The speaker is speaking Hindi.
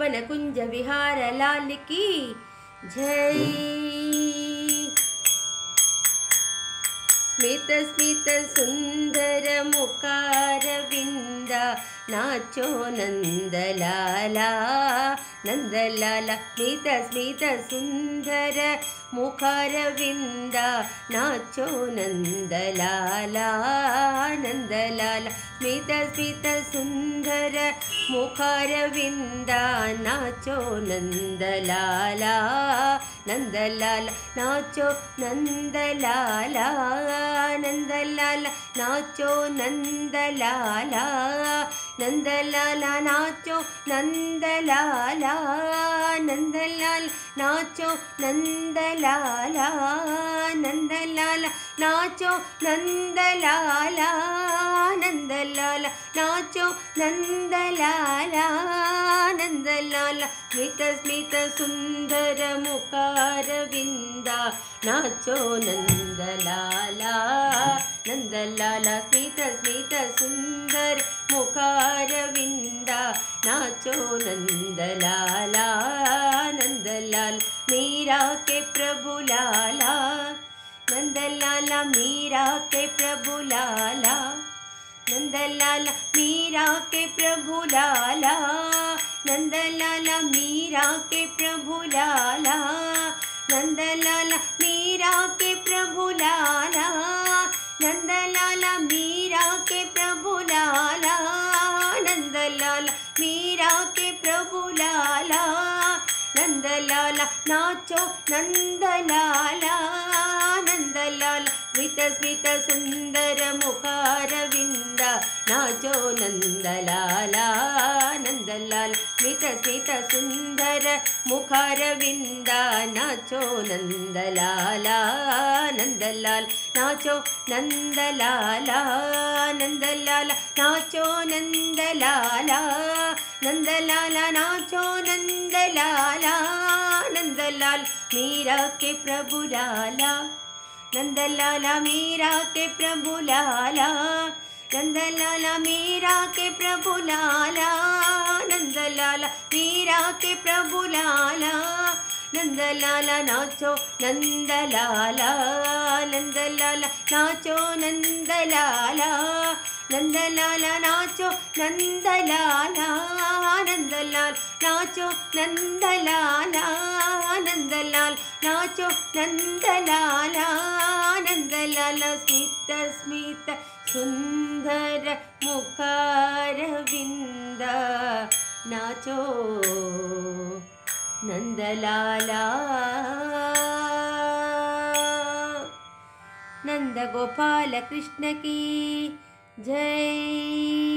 नंदनवन कुंज विहार लाल की जय। स्मित स्मित सुंदर मुखारविंद नाचो नंदलाला नंदलाला। स्मित स्मित सुंदर मुखारविंद नाचो नंदलाला नंदलाला। स्मित स्मित सुंदर मुखारविंद नाचो नंदलाला नंदलाला। नाचो नंदलाला नंदलाला नाचो नंदलाला नंदलाला नाचो नंदलाला नंदलाला नाचो नंदलाला नंदलाला नाचो नंदलाला नंदलाला नाचो नंदलाला नंदलाला। स्मित स्मित सुंदर मुखारविंद नाचो नंदलाला नंदलाला। स्मित स्मित सुंदर मुखारविंद नाचो नंदलाला नंदलाला। मीरा के प्रभु लाला नंदलाला मीरा के प्रभु लाला नंदलाला मीरा के प्रभु लाला नंदलाला मीरा के प्रभु लाला नंदलाला मीरा के प्रभु लाला नंदलाला मीरा के प्रभु लाला नंदलाला मीरा के प्रभु लाला नंदलाला। नाचो नंदलाला नंदलाला। स्मित स्मित सुंदर मुखारविंद नाचो नंदलाला नंदलाला। स्मित स्मित सुंदर मुखारविंद नाचो नंदलाला नंदलाला। नाचो नंदलाला नंदलाला नाचो नंदलाला नंदलाला नाचो नंदलाला नंदलाला। मीरा के प्रभु लाला नंदलाला मीरा के प्रभु लाला नंदलाला मीरा के प्रभु लाला नंदलाला मीरा के प्रभु लाला नंदलाला। नाचो नंदलाला नंदलाला नाचो नंदलाला नंदलाला नाचो नंदलाला नंदलाला नाचो नंदलाला नंदलाला नाचो नंदलाला नंदलाला। स्मित स्मित सुंदर मुखारविंद नाचो नंदलाला। नंद गोपाल कृष्ण की जय।